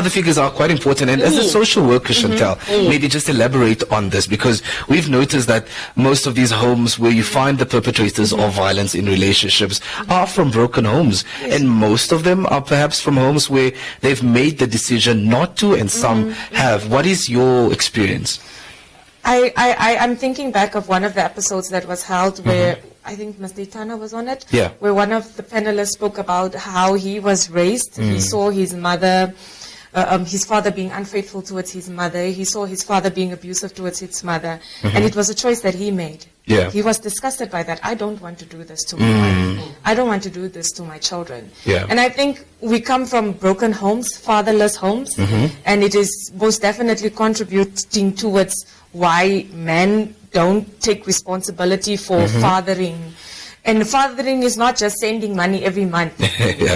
father figures are quite important. And as a social worker, Chantal, maybe just elaborate on this, because we've noticed that most of these homes where you find the perpetrators of violence in relationships are from broken homes. And most of them are perhaps from homes where they've made the decision not to, and some have. What is your experience? I'm thinking back of one of the episodes that was held where I think Ms. Ditana was on it, where one of the panelists spoke about how he was raised. He saw his mother, his father being unfaithful towards his mother. He saw his father being abusive towards his mother. And it was a choice that he made. He was disgusted by that. I don't want to do this to my wife. I don't want to do this to my children. And I think we come from broken homes, fatherless homes, and it is most definitely contributing towards why men don't take responsibility for fathering. And fathering is not just sending money every month,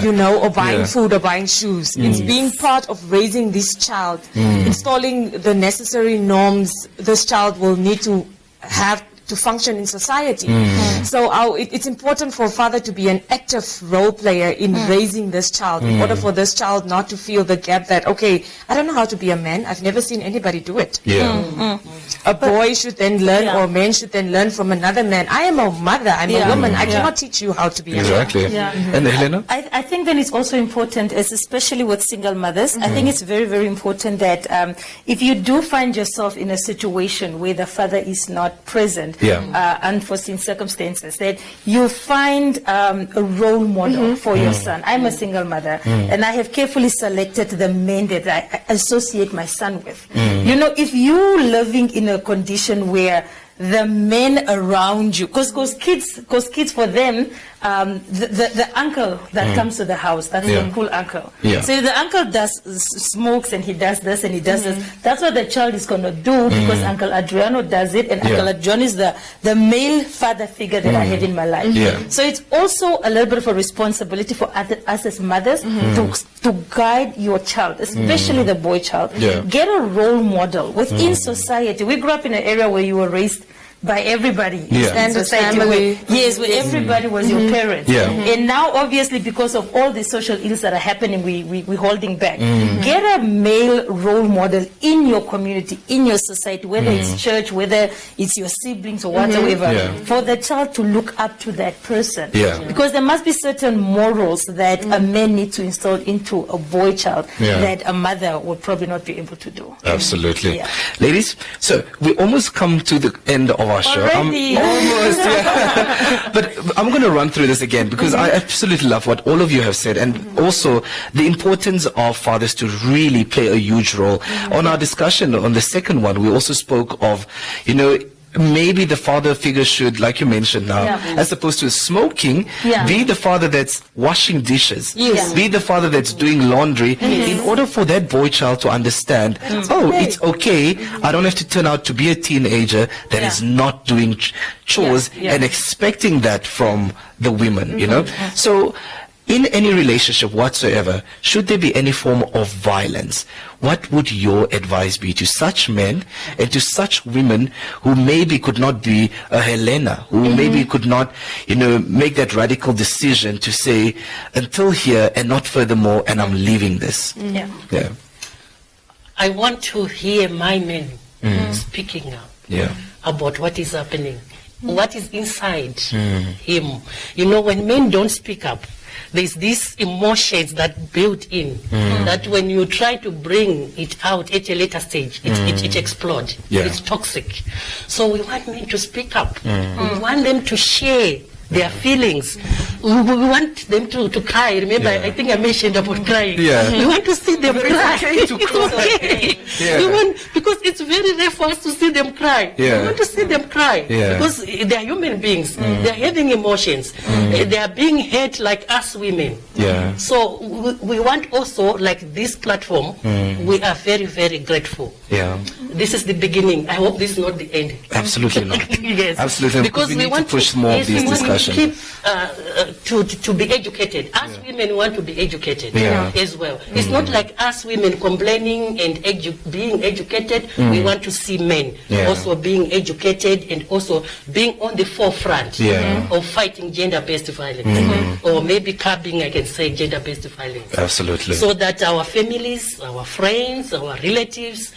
you know, or buying food or buying shoes. It's being part of raising this child, installing the necessary norms this child will need to have to function in society. So it's important for a father to be an active role player in raising this child, in order for this child not to feel the gap that, okay, I don't know how to be a man. I've never seen anybody do it. A boy should then learn, or a man should then learn from another man. I am a mother. I'm a woman. I cannot teach you how to be a man. And Helena? I think then it's also important, especially with single mothers, I think it's very, very important that if you do find yourself in a situation where the father is not present, unforeseen circumstances, that you find a role model for your son. I'm a single mother, and I have carefully selected the men that I associate my son with. You know, if you're living in a condition where the men around you, because kids for them, the uncle that comes to the house, that's the cool uncle. So the uncle smokes and he does this and he does this. That's what the child is going to do, because Uncle Adriano does it, and Uncle Adriano is the male father figure that I had in my life. So it's also a little bit of a responsibility for us as mothers to guide your child, especially the boy child. Get a role model within society. We grew up in an area where you were raised by everybody in society, where everybody was your parents. And now, obviously, because of all the social ills that are happening, we're holding back. Get a male role model in your community, in your society, whether it's church, whether it's your siblings or whatever, for the child to look up to that person. Because there must be certain morals that a man needs to install into a boy child that a mother would probably not be able to do. Absolutely. Ladies, so we almost come to the end of our show. Almost, but I'm going to run through this again, because I absolutely love what all of you have said, and also the importance of fathers to really play a huge role. On our discussion on the second one, we also spoke of, you know, maybe the father figure should, like you mentioned now, as opposed to smoking, be the father that's washing dishes, be the father that's doing laundry, in order for that boy child to understand, it's okay, I don't have to turn out to be a teenager that is not doing chores and expecting that from the women, you know. So in any relationship whatsoever, should there be any form of violence, what would your advice be to such men and to such women who maybe could not be a Helena, who maybe could not, you know, make that radical decision to say, until here and not furthermore, and I'm leaving this? I want to hear my men speaking up about what is happening, what is inside him. You know, when men don't speak up, there's these emotions that build in, that when you try to bring it out at a later stage, it explodes. It's toxic. So we want men to speak up. We want them to share their feelings. We want them to cry. Remember, I think I mentioned about crying. We want to see them cry. It's okay. We want, because it's very rare for us to see them cry. We want to see them cry, because they are human beings. They are having emotions. They are being hurt like us women. So we want also, like this platform, we are very, very grateful. This is the beginning. I hope this is not the end. Absolutely not. Yes. Absolutely. Because we want to push more of these discussions. Keep to be educated. Us women want to be educated as well. It's not like us women complaining and being educated. We want to see men also being educated and also being on the forefront of fighting gender-based violence, or maybe curbing, I can say, gender-based violence. Absolutely. So that our families, our friends, our relatives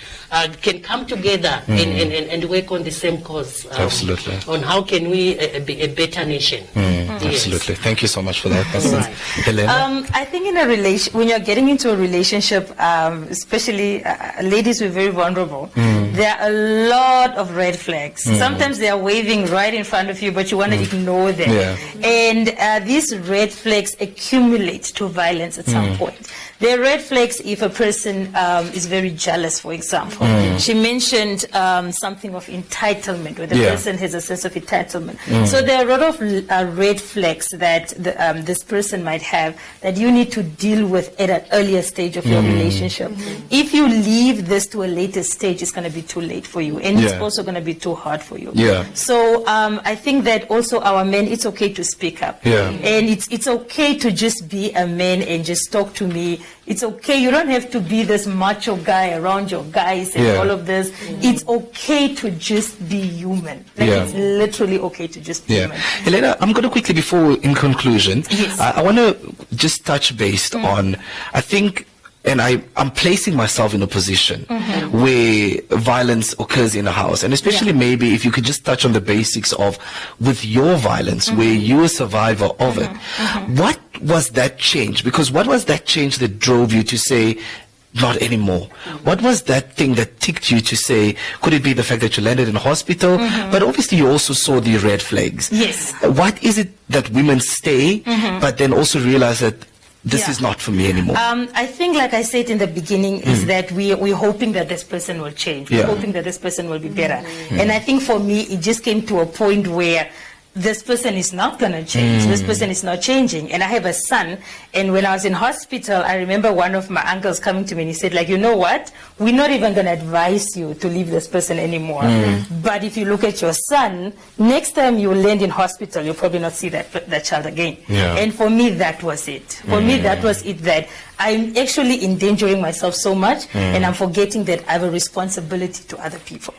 can come together and work on the same cause. Absolutely. On how can we be a better nation. Absolutely. Thank you so much for that. Helena? I think in a when you're getting into a relationship, especially ladies, we're very vulnerable. There are a lot of red flags. Sometimes they are waving right in front of you, but you want to ignore them. And these red flags accumulate to violence at some point. There are red flags if a person is very jealous, for example. She mentioned something of entitlement, where the person has a sense of entitlement. So there are a lot of red flags that this person might have that you need to deal with at an earlier stage of your relationship. If you leave this to a later stage, it's going to be too late for you, and it's also going to be too hard for you. So I think that also our men, it's okay to speak up, and it's okay to just be a man and just talk to me. It's okay. You don't have to be this macho guy around your guys and all of this. It's okay to just be human. Like it's literally okay to just be human. Helena, I'm going to quickly, before in conclusion, I want to just touch base on, I think, and I'm placing myself in a position where violence occurs in a house, and especially maybe if you could just touch on the basics of, with your violence, where you're a survivor of it, what was that change? Because what was that change that drove you to say, not anymore? What was that thing that ticked you to say, could it be the fact that you landed in hospital? But obviously you also saw the red flags. Yes. What is it that women stay, but then also realize that this is not for me anymore? I think, like I said in the beginning, is that we're hoping that this person will change. We're hoping that this person will be better. And I think for me, it just came to a point where this person is not going to change. This person is not changing. And I have a son, and when I was in hospital, I remember one of my uncles coming to me and he said, like, you know what? We're not even going to advise you to leave this person anymore. But if you look at your son, next time you land in hospital, you'll probably not see that child again. And for me, that was it. For me, that was it, that I'm actually endangering myself so much, and I'm forgetting that I have a responsibility to other people.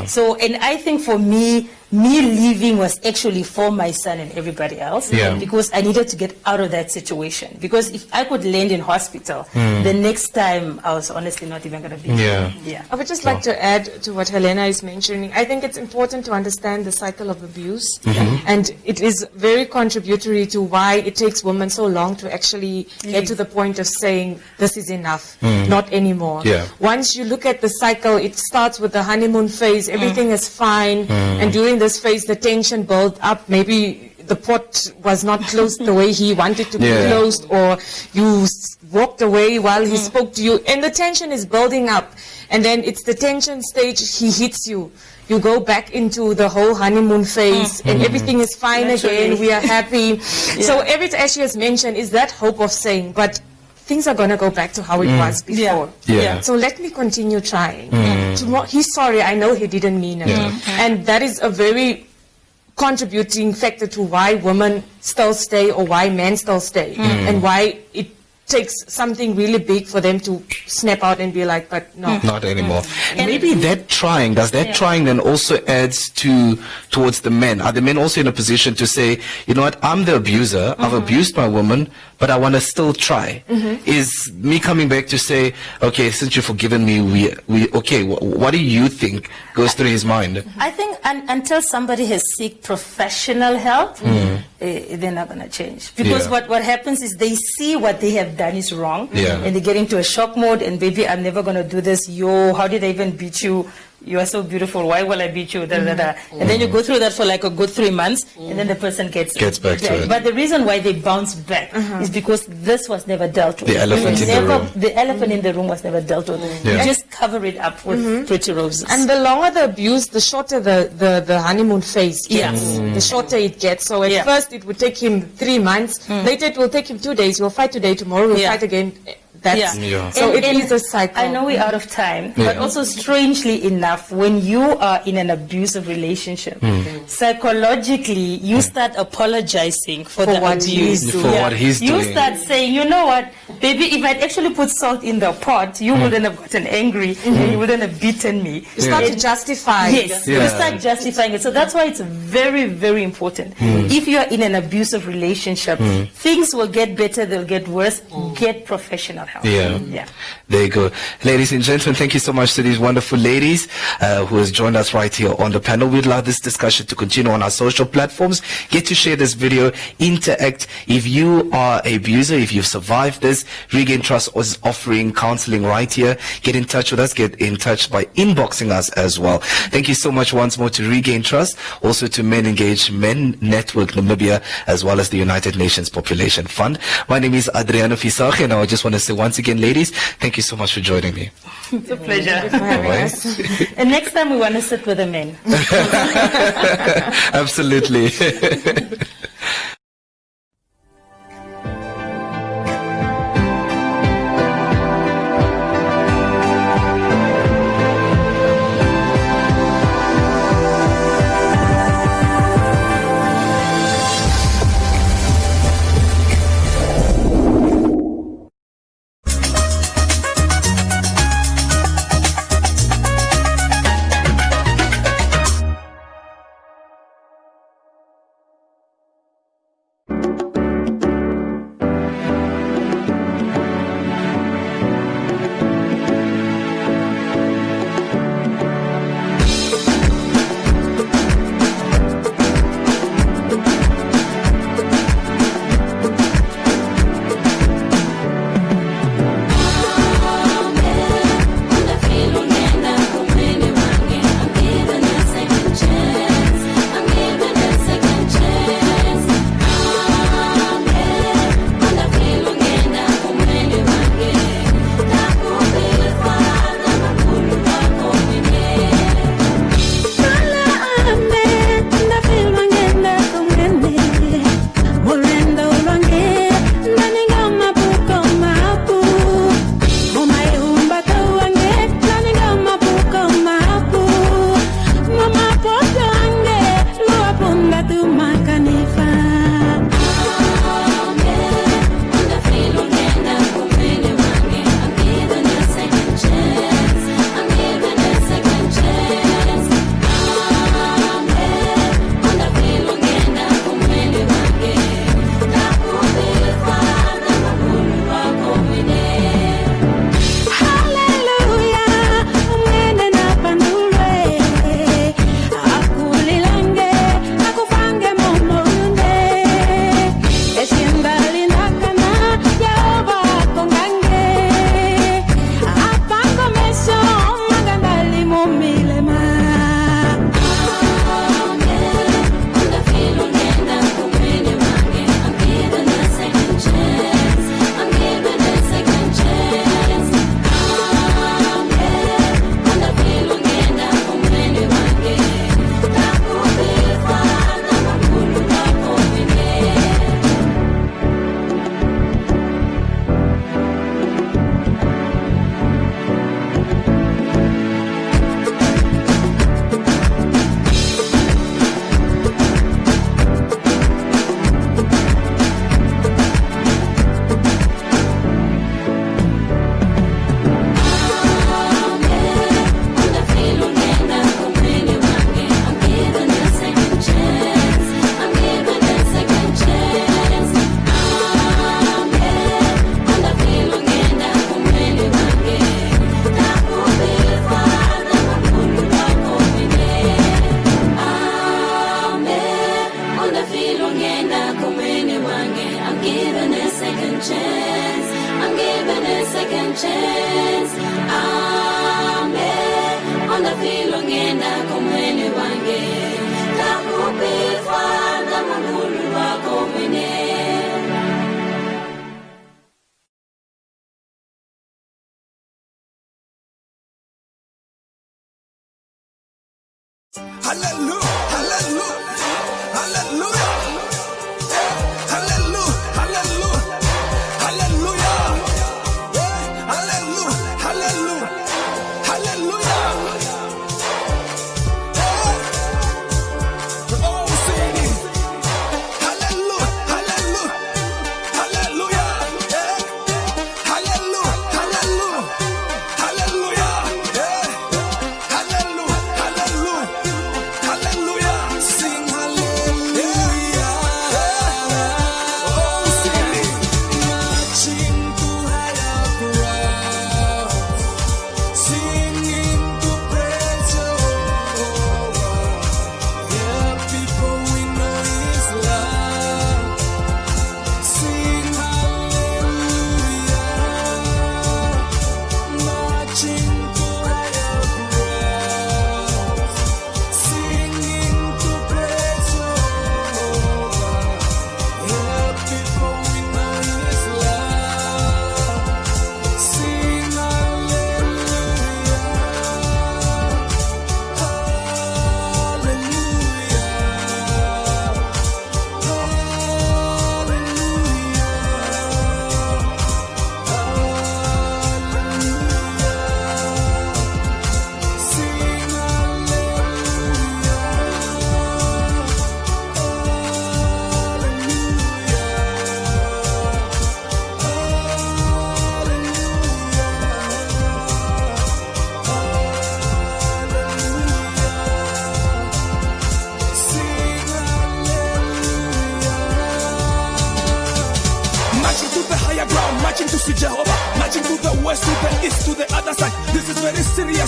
So, and I think for me leaving was actually for my son and everybody else, because I needed to get out of that situation. Because if I could land in hospital, the next time I was honestly not even going to be here. I would just like to add to what Helena is mentioning. I think it's important to understand the cycle of abuse, and it is very contributory to why it takes women so long to actually get to the point of saying, this is enough, not anymore. Once you look at the cycle, it starts with the honeymoon phase, everything is fine, and during this phase the tension built up. Maybe the pot was not closed the way he wanted to be closed, or you walked away while he spoke to you, and the tension is building up, and then it's the tension stage, he hits you. You go back into the whole honeymoon phase, and everything is fine again, we are happy. So as she has mentioned, is that hope of saying, but things are going to go back to how it was before. So let me continue trying. He's sorry, I know he didn't mean it. And that is a very contributing factor to why women still stay, or why men still stay, and why it takes something really big for them to snap out and be like, but no. Not anymore. And maybe that trying, does that trying then also adds towards the men? Are the men also in a position to say, you know what, I'm the abuser, I've abused my woman, but I want to still try? Is me coming back to say, okay, since you've forgiven me, okay, what do you think goes through his mind? I think until somebody has seek professional help, they're not going to change. Because what happens is they see what they have done is wrong, and they get into a shock mode, and baby, I'm never going to do this. Yo, how did I even beat you? You are so beautiful. Why will I beat you? And then you go through that for like a good 3 months, and then the person gets back to it. But the reason why they bounce back is because this was never dealt with. The elephant in the room. The elephant in the room was never dealt with. You just cover it up with pretty roses. And the longer the abuse, the shorter the honeymoon phase gets. The shorter it gets. So at first it would take him 3 months. Later it will take him 2 days. We'll fight today, tomorrow we'll fight again. So it is a cycle. I know we're out of time, but also strangely enough, when you are in an abusive relationship, psychologically, you start apologizing for the what abuse. he's doing. For what he's doing. You start saying, you know what, baby, if I'd actually put salt in the pot, you wouldn't have gotten angry and you wouldn't have beaten me. You start to justify. Yes, you start justifying it. So that's why it's very, very important. If you are in an abusive relationship, things will get better, they'll get worse. Get professional help. Yeah. There you go. Ladies and gentlemen, thank you so much to these wonderful ladies who has joined us right here on the panel. We'd love this discussion to continue on our social platforms. Get to share this video, interact. If you are an abuser, if you've survived this, Regain Trust is offering counseling right here. Get in touch with us. Get in touch by inboxing us as well. Thank you so much once more to Regain Trust, also to Men Engage Men Network Namibia, as well as the United Nations Population Fund. My name is Adriano Fisage, and I just want to say once again, ladies, thank you so much for joining me. It's a pleasure. And next time we want to sit with the men. Absolutely. Hallelujah, hallelujah, hallelujah, hallelujah, hallelujah, hallelujah, hallelujah, hallelujah, hallelujah.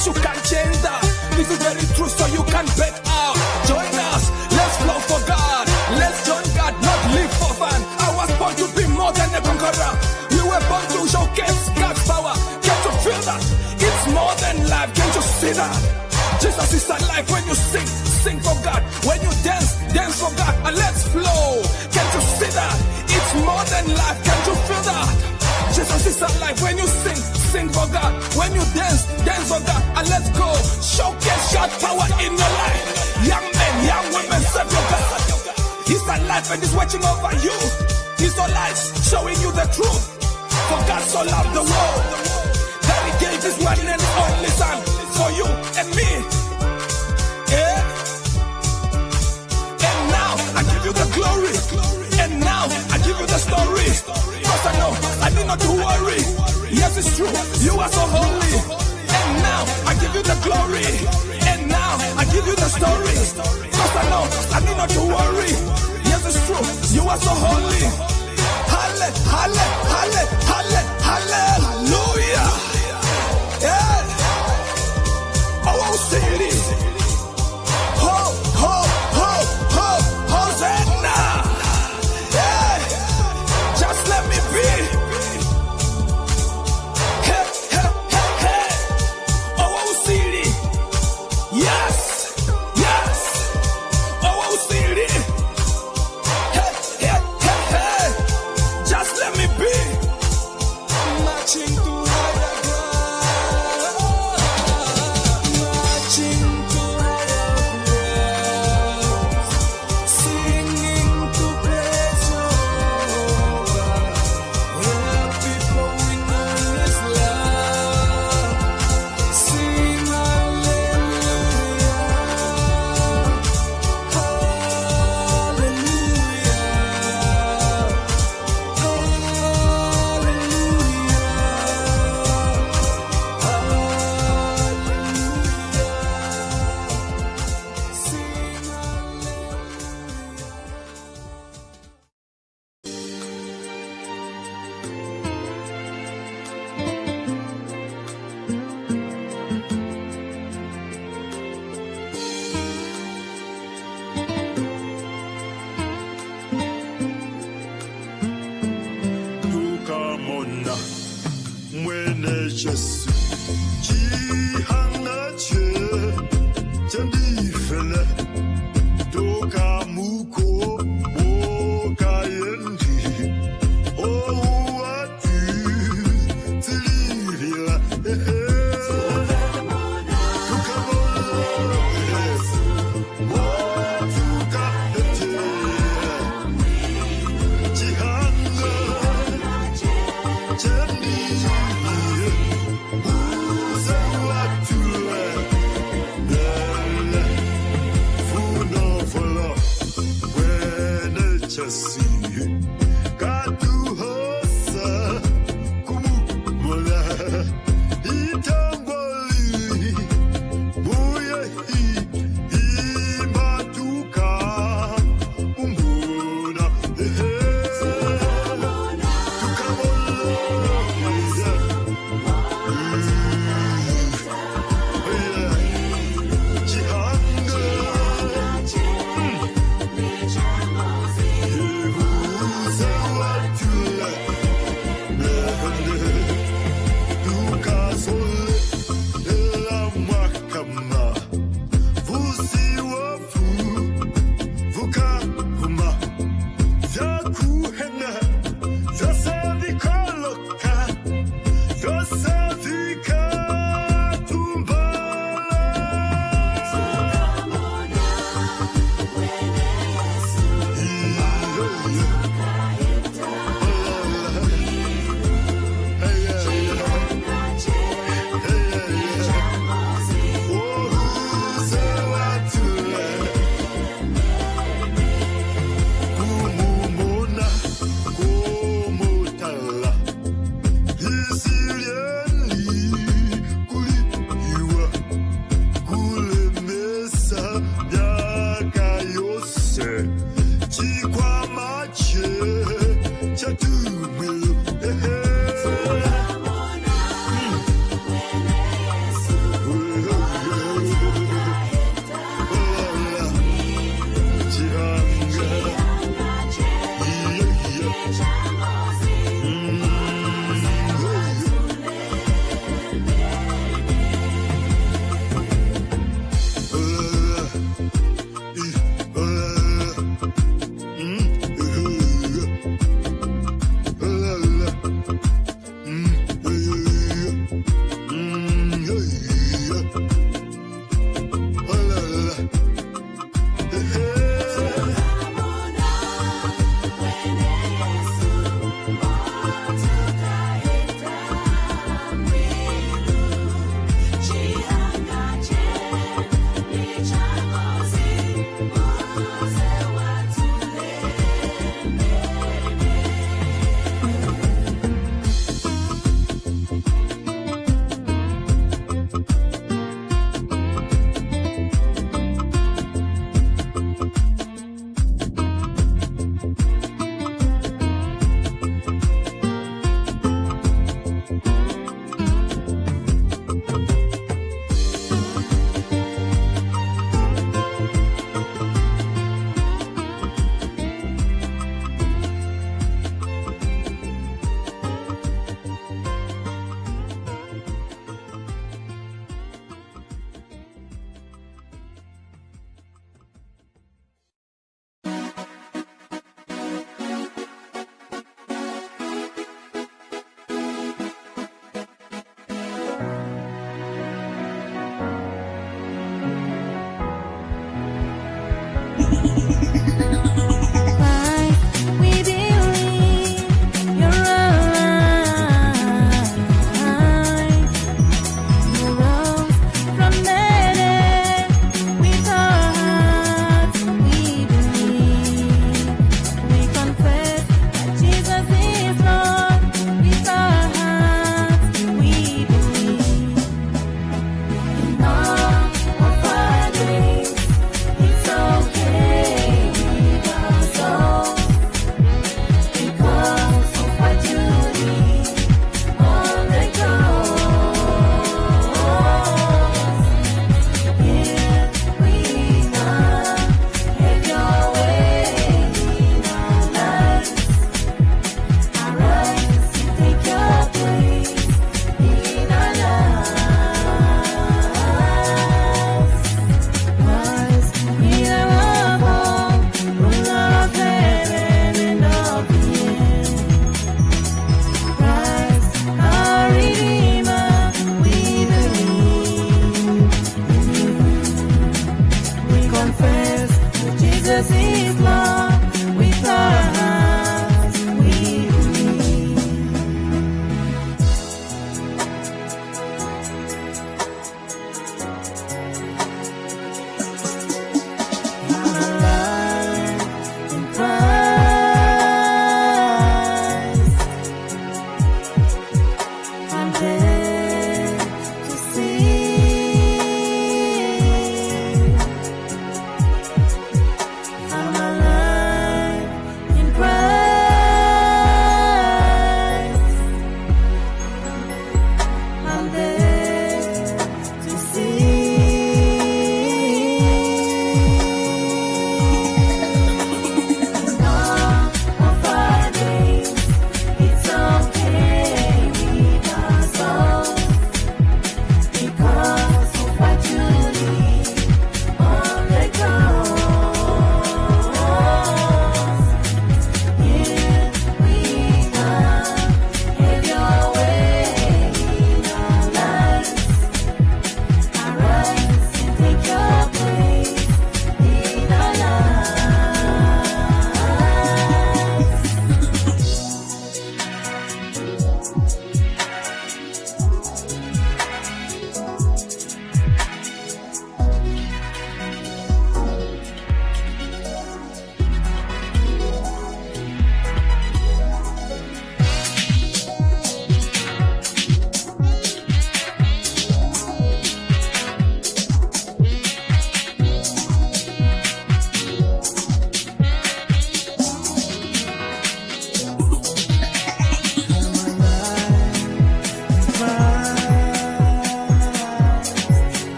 guess you can't change that. This is very true, so you can back out. Join us, let's flow for God. Let's join God, not live for fun. I was born to be more than a conqueror. We were born to showcase God's power. Can't you feel that? It's more than life, can't you see that? Jesus is alive when you sing, sing for God. When you dance, dance for God. And let's flow. Can't you see that? It's more than life, can't you feel that? Jesus is alive when you sing, sing for God. When you dance, dance for God. And let's go. Showcase God's power in your life. Young men, young women, serve your God. He's alive and he's watching over you. He's alive, showing you the truth. For God so loved the world that he gave his one and only son for you and me. Yeah. And now I give you the glory. And now I give you the story. Cause I know I need not to worry. Yes, it's true, you are so holy. And now I give you the glory. And now I give you the story. Cause I know I need not to worry. Yes, it's true, you are so holy. Hallelujah.